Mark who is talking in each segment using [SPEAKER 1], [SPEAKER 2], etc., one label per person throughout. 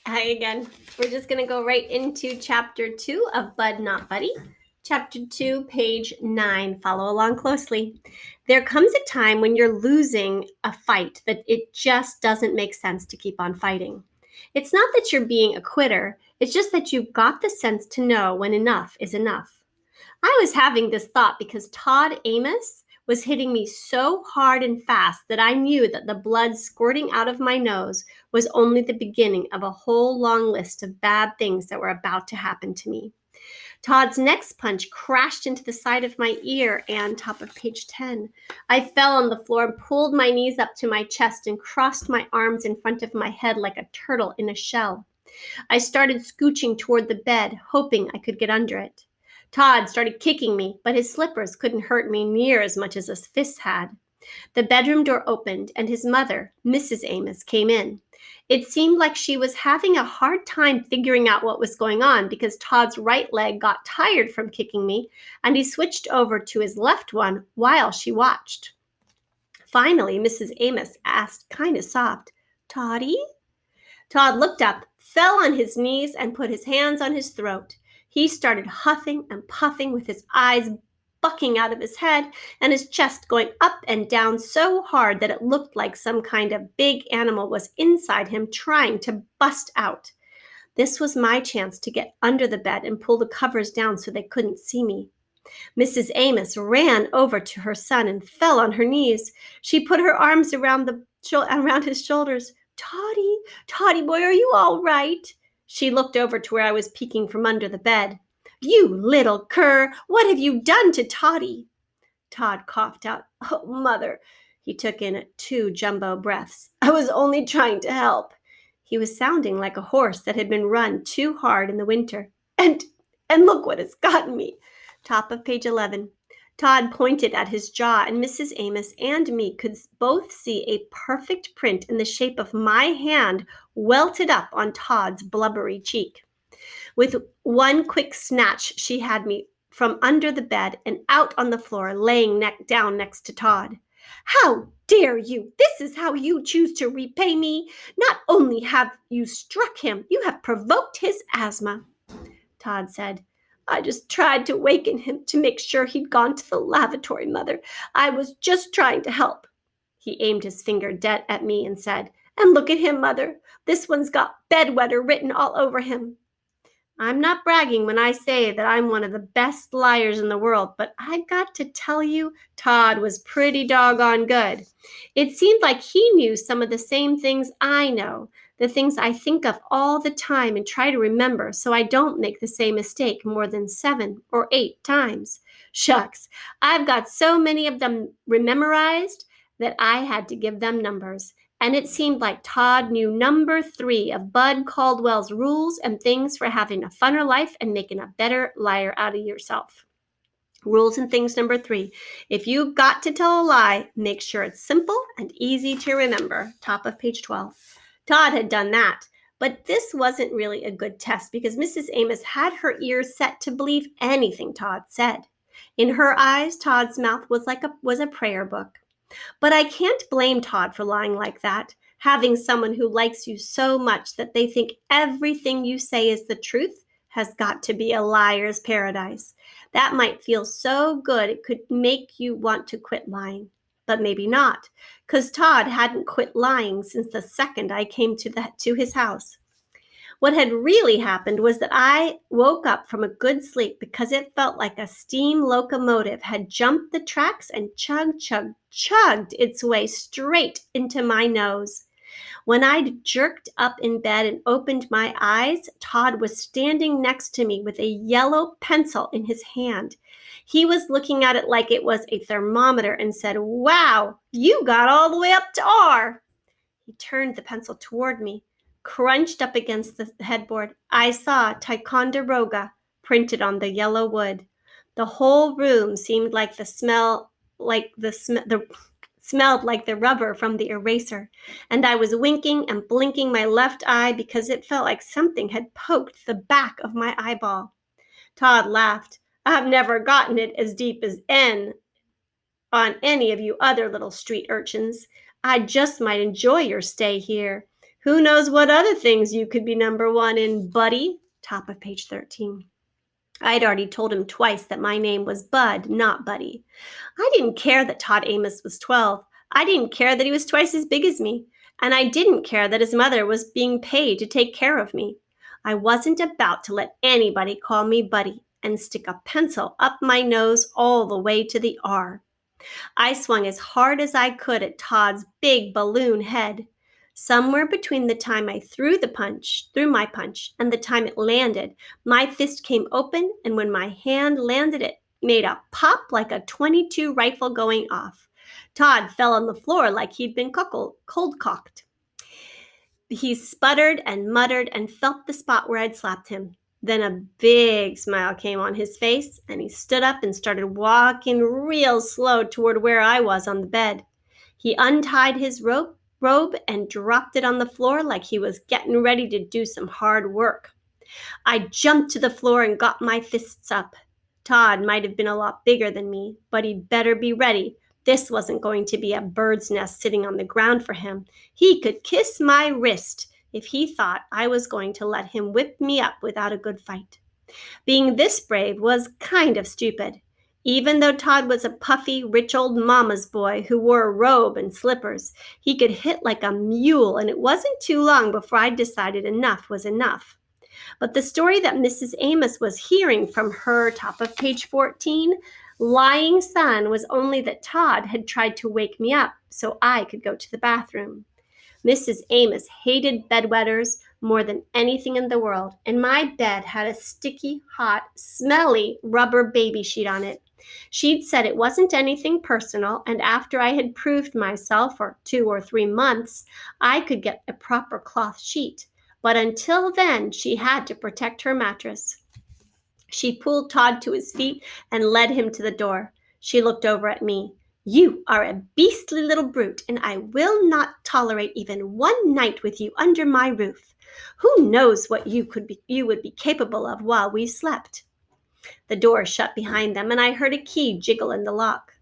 [SPEAKER 1] Hi again. We're just going to go right into chapter 2 of Bud Not Buddy. Chapter 2, page 9. Follow along closely. There comes a time when you're losing a fight that it just doesn't make sense to keep on fighting. It's not that you're being a quitter, it's just that you've got the sense to know when enough is enough. I was having this thought because Todd Amos was hitting me so hard and fast that I knew that the blood squirting out of my nose was only the beginning of a whole long list of bad things that were about to happen to me. Todd's next punch crashed into the side of my ear and top of page 10. I fell on the floor and pulled my knees up to my chest and crossed my arms in front of my head like a turtle in a shell. I started scooching toward the bed, hoping I could get under it. Todd started kicking me, but his slippers couldn't hurt me near as much as his fists had. The bedroom door opened, and his mother, Mrs. Amos, came in. It seemed like she was having a hard time figuring out what was going on because Todd's right leg got tired from kicking me, and he switched over to his left one while she watched. Finally, Mrs. Amos asked, kind of soft, "Toddy?" Todd looked up, fell on his knees, and put his hands on his throat. He started huffing and puffing with his eyes bucking out of his head and his chest going up and down so hard that it looked like some kind of big animal was inside him trying to bust out. This was my chance to get under the bed and pull the covers down so they couldn't see me. Mrs. Amos ran over to her son and fell on her knees. She put her arms around his shoulders. "Toddy, Toddy boy, are you all right?" She looked over to where I was peeking from under the bed. "You little cur, what have you done to Toddy?" Todd coughed out, "Oh, Mother." He took in 2 jumbo breaths. "I was only trying to help." He was sounding like a horse that had been run too hard in the winter. And look what it's gotten me." Top of page 11. Todd pointed at his jaw, and Mrs. Amos and me could both see a perfect print in the shape of my hand welted up on Todd's blubbery cheek. With one quick snatch, she had me from under the bed and out on the floor, laying down next to Todd. "How dare you? This is how you choose to repay me. Not only have you struck him, you have provoked his asthma." Todd said, "I just tried to waken him to make sure he'd gone to the lavatory, Mother. I was just trying to help." He aimed his finger dead at me and said, "And look at him, Mother. This one's got bedwetter written all over him." I'm not bragging when I say that I'm one of the best liars in the world, but I've got to tell you, Todd was pretty doggone good. It seemed like he knew some of the same things I know, the things I think of all the time and try to remember so I don't make the same mistake more than 7 or 8 times. Shucks, I've got so many of them memorized that I had to give them numbers. And it seemed like Todd knew number 3 of Bud Caldwell's rules and things for having a funner life and making a better liar out of yourself. Rules and things number 3. If you've got to tell a lie, make sure it's simple and easy to remember. Top of page 12. Todd had done that. But this wasn't really a good test because Mrs. Amos had her ears set to believe anything Todd said. In her eyes, Todd's mouth was a prayer book. But I can't blame Todd for lying like that. Having someone who likes you so much that they think everything you say is the truth has got to be a liar's paradise. That might feel so good it could make you want to quit lying. But maybe not, because Todd hadn't quit lying since the second I came to his house. What had really happened was that I woke up from a good sleep because it felt like a steam locomotive had jumped the tracks and chugged its way straight into my nose. When I'd jerked up in bed and opened my eyes, Todd was standing next to me with a yellow pencil in his hand. He was looking at it like it was a thermometer and said, "Wow, you got all the way up to R." He turned the pencil toward me. Crunched up against the headboard, I saw Ticonderoga printed on the yellow wood. The whole room seemed like smelled like the rubber from the eraser, and I was winking and blinking my left eye because it felt like something had poked the back of my eyeball. Todd laughed. "I've never gotten it as deep as N on any of you other little street urchins. I just might enjoy your stay here." Who knows what other things you could be number one in, buddy? Top of page 13. I'd already told him twice that my name was Bud, not Buddy. I didn't care that Todd Amos was 12. I didn't care that he was twice as big as me. And I didn't care that his mother was being paid to take care of me. I wasn't about to let anybody call me Buddy and stick a pencil up my nose all the way to the R. I swung as hard as I could at Todd's big balloon head. Somewhere between the time I threw my punch, and the time it landed, my fist came open, and when my hand landed, it made a pop like a .22 rifle going off. Todd fell on the floor like he'd been cold-cocked. He sputtered and muttered and felt the spot where I'd slapped him. Then a big smile came on his face, and he stood up and started walking real slow toward where I was on the bed. He untied his robe and dropped it on the floor like he was getting ready to do some hard work. I jumped to the floor and got my fists up. Todd might have been a lot bigger than me, but he'd better be ready. This wasn't going to be a bird's nest sitting on the ground for him. He could kiss my wrist if he thought I was going to let him whip me up without a good fight. Being this brave was kind of stupid. Even though Todd was a puffy, rich old mama's boy who wore a robe and slippers, he could hit like a mule, and it wasn't too long before I decided enough was enough. But the story that Mrs. Amos was hearing from her, top of page 14, lying son, was only that Todd had tried to wake me up so I could go to the bathroom. Mrs. Amos hated bedwetters more than anything in the world, and my bed had a sticky, hot, smelly rubber baby sheet on it. She'd said it wasn't anything personal, and after I had proved myself for 2 or 3 months, I could get a proper cloth sheet. But until then, she had to protect her mattress. She pulled Todd to his feet and led him to the door. She looked over at me. You are a beastly little brute, and I will not tolerate even one night with you under my roof. Who knows what you would be capable of while we slept? The door shut behind them, and I heard a key jiggle in the lock.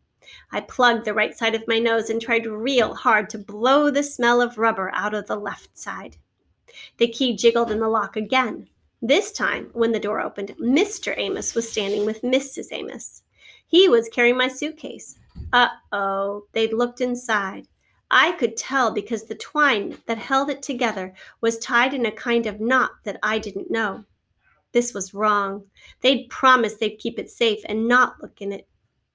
[SPEAKER 1] I plugged the right side of my nose and tried real hard to blow the smell of rubber out of the left side. The key jiggled in the lock again. This time, when the door opened, Mr. Amos was standing with Mrs. Amos. He was carrying my suitcase. Uh-oh, they'd looked inside. I could tell because the twine that held it together was tied in a kind of knot that I didn't know. This was wrong. They'd promised they'd keep it safe and not look in it.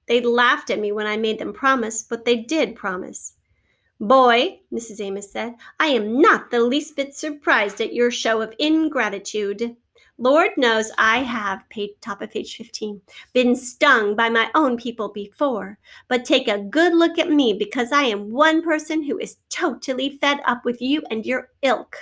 [SPEAKER 1] They'd laughed at me when I made them promise, but they did promise. Boy, Mrs. Amos said, I am not the least bit surprised at your show of ingratitude. Lord knows I have, top of page 15, been stung by my own people before, but take a good look at me because I am one person who is totally fed up with you and your ilk.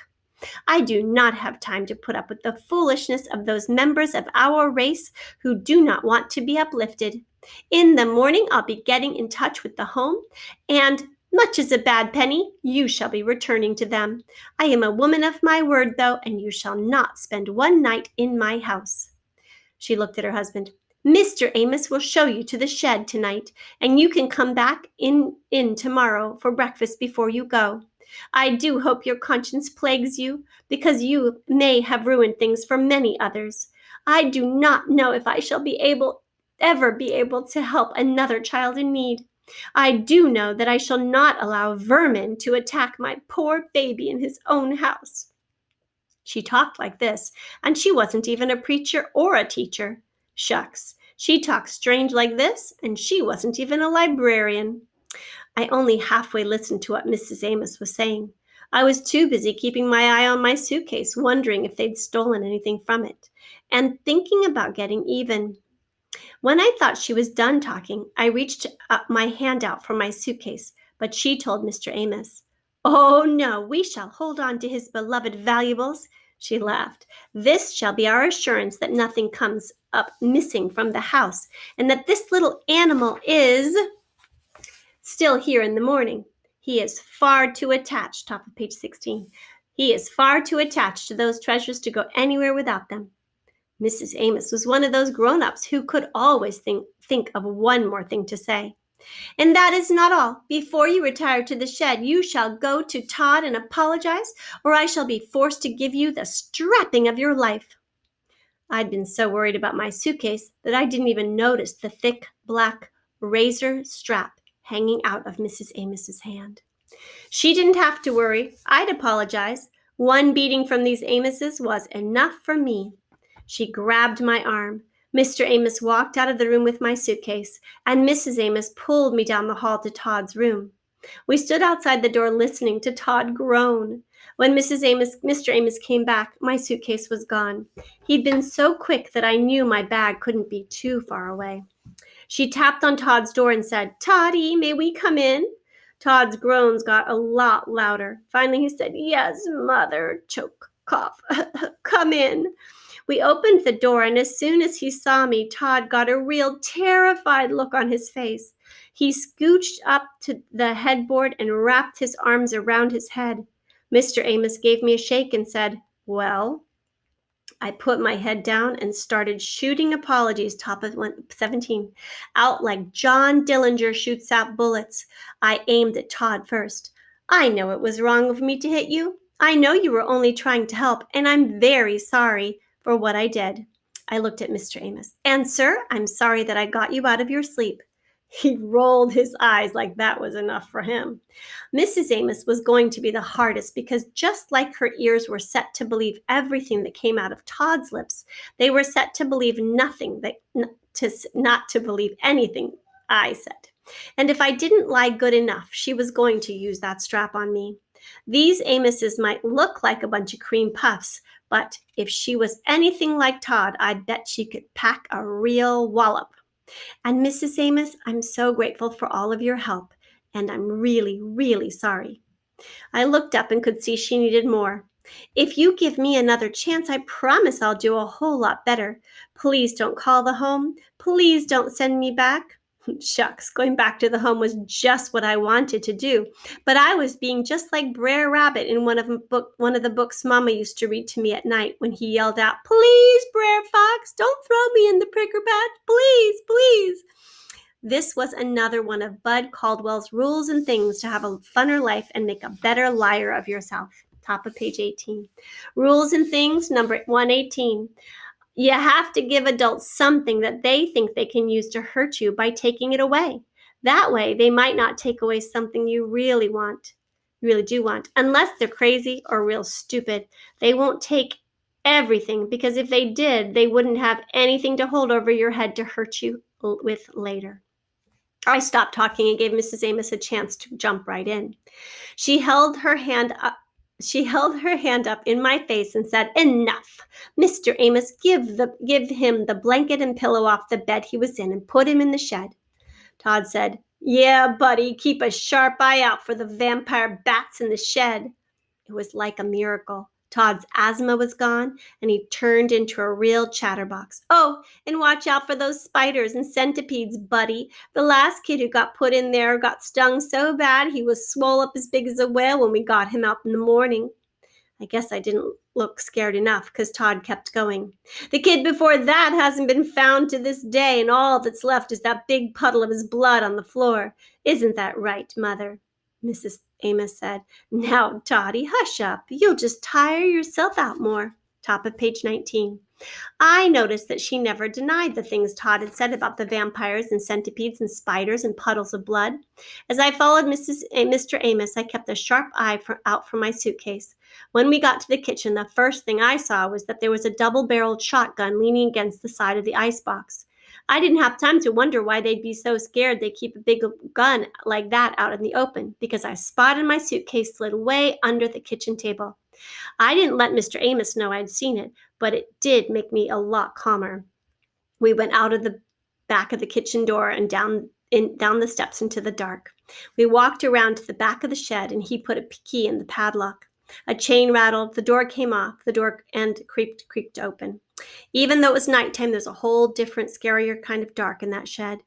[SPEAKER 1] I do not have time to put up with the foolishness of those members of our race who do not want to be uplifted. In the morning, I'll be getting in touch with the home, and much as a bad penny, you shall be returning to them. I am a woman of my word, though, and you shall not spend one night in my house. She looked at her husband. Mr. Amos will show you to the shed tonight, and you can come back in tomorrow for breakfast before you go. I do hope your conscience plagues you, because you may have ruined things for many others. I do not know if I shall ever be able to help another child in need. I do know that I shall not allow vermin to attack my poor baby in his own house. She talked like this, and she wasn't even a preacher or a teacher. Shucks, she talked strange like this, and she wasn't even a librarian. I only halfway listened to what Mrs. Amos was saying. I was too busy keeping my eye on my suitcase, wondering if they'd stolen anything from it, and thinking about getting even. When I thought she was done talking, I reached up my hand out for my suitcase, but she told Mr. Amos, Oh, no, we shall hold on to his beloved valuables. She laughed. This shall be our assurance that nothing comes up missing from the house, and that this little animal is still here in the morning. He is far too attached, top of page 16. He is far too attached to those treasures to go anywhere without them. Mrs. Amos was one of those grown-ups who could always think of one more thing to say. And that is not all. Before you retire to the shed, you shall go to Todd and apologize, or I shall be forced to give you the strapping of your life. I'd been so worried about my suitcase that I didn't even notice the thick black razor strap hanging out of Mrs. Amos's hand. She didn't have to worry. I'd apologize. One beating from these Amoses was enough for me. She grabbed my arm. Mr. Amos walked out of the room with my suitcase, and Mrs. Amos pulled me down the hall to Todd's room. We stood outside the door listening to Todd groan. When Mr. Amos came back, my suitcase was gone. He'd been so quick that I knew my bag couldn't be too far away. She tapped on Todd's door and said, "Toddy, may we come in?" Todd's groans got a lot louder. Finally, he said, "Yes, Mother," choke, cough, "come in." We opened the door, and as soon as he saw me, Todd got a real terrified look on his face. He scooched up to the headboard and wrapped his arms around his head. Mr. Amos gave me a shake and said, "Well?" I put my head down and started shooting apologies, top of 17, out like John Dillinger shoots out bullets. I aimed at Todd first. "I know it was wrong of me to hit you. I know you were only trying to help, and I'm very sorry for what I did." I looked at Mr. Amos. "And, sir, I'm sorry that I got you out of your sleep." He rolled his eyes like that was enough for him. Mrs. Amos was going to be the hardest because just like her ears were set to believe everything that came out of Todd's lips, they were set to believe nothing not to believe anything I said. And if I didn't lie good enough, she was going to use that strap on me. These Amoses might look like a bunch of cream puffs, but if she was anything like Todd, I'd bet she could pack a real wallop. And Mrs. Amos, I'm so grateful for all of your help, and I'm really, really sorry. I looked up and could see she needed more. "If you give me another chance, I promise I'll do a whole lot better. Please don't call the home. Please don't send me back." Shucks, going back to the home was just what I wanted to do, but I was being just like Brer Rabbit in one of the books Mama used to read to me at night when he yelled out, "Please, Brer Fox, don't throw me in the pricker patch, please, please." This was another one of Bud Caldwell's rules and things to have a funner life and make a better liar of yourself. Top of page 18. Rules and things, number 118. You have to give adults something that they think they can use to hurt you by taking it away. That way, they might not take away something you really do want. Unless they're crazy or real stupid, they won't take everything, because if they did, they wouldn't have anything to hold over your head to hurt you with later. I stopped talking and gave Mrs. Amos a chance to jump right in. She held her hand up in my face and said, "Enough. Mr. Amos, give him the blanket and pillow off the bed he was in and put him in the shed." Todd said, "Yeah, buddy, keep a sharp eye out for the vampire bats in the shed." It was like a miracle. Todd's asthma was gone, and he turned into a real chatterbox. "Oh, and watch out for those spiders and centipedes, buddy. The last kid who got put in there got stung so bad he was swole up as big as a whale when we got him out in the morning." I guess I didn't look scared enough, because Todd kept going. "The kid before that hasn't been found to this day, and all that's left is that big puddle of his blood on the floor. Isn't that right, Mother?" Mrs. Amos said, "Now, Toddy, hush up. You'll just tire yourself out more." Top of page 19. I noticed that she never denied the things Todd had said about the vampires and centipedes and spiders and puddles of blood. As I followed Mr. Amos, I kept a sharp eye out for my suitcase. When we got to the kitchen, the first thing I saw was that there was a double-barreled shotgun leaning against the side of the icebox. I didn't have time to wonder why they'd be so scared they keep a big gun like that out in the open, because I spotted my suitcase slid way under the kitchen table. I didn't let Mr. Amos know I'd seen it, but it did make me a lot calmer. We went out of the back of the kitchen door and down the steps into the dark. We walked around to the back of the shed, and he put a key in the padlock. A chain rattled, the door came off, and creaked open. Even though it was nighttime, there's a whole different, scarier kind of dark in that shed.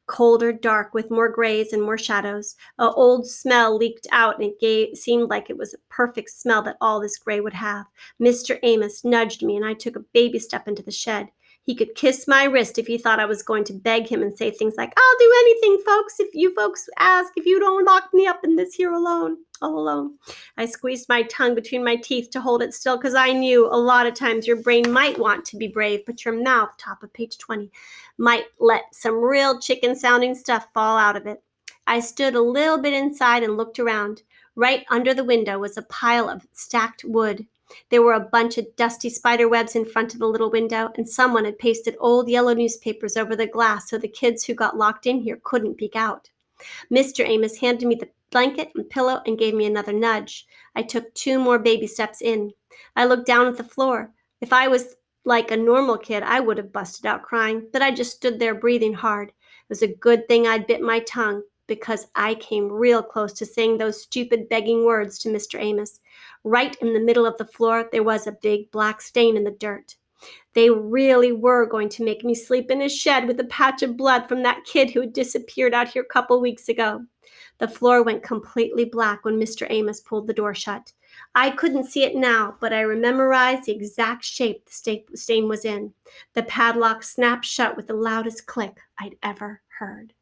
[SPEAKER 1] Colder dark with more grays and more shadows. An old smell leaked out, and it seemed like it was a perfect smell that all this gray would have. Mr. Amos nudged me, and I took a baby step into the shed. He could kiss my wrist if he thought I was going to beg him and say things like, I'll do anything, folks, if you folks ask, if you don't lock me up in this here alone, all alone. I squeezed my tongue between my teeth to hold it still because I knew a lot of times your brain might want to be brave, but your mouth, top of page 20, might let some real chicken-sounding stuff fall out of it. I stood a little bit inside and looked around. Right under the window was a pile of stacked wood. There were a bunch of dusty spider webs in front of the little window, and someone had pasted old yellow newspapers over the glass so the kids who got locked in here couldn't peek out. Mr. Amos handed me the blanket and pillow and gave me another nudge. I took 2 more baby steps in. I looked down at the floor. If I was like a normal kid, I would have busted out crying, but I just stood there breathing hard. It was a good thing I'd bit my tongue, because I came real close to saying those stupid begging words to Mr. Amos. Right in the middle of the floor, there was a big black stain in the dirt. They really were going to make me sleep in a shed with a patch of blood from that kid who had disappeared out here a couple weeks ago. The floor went completely black when Mr. Amos pulled the door shut. I couldn't see it now, but I memorized the exact shape the stain was in. The padlock snapped shut with the loudest click I'd ever heard.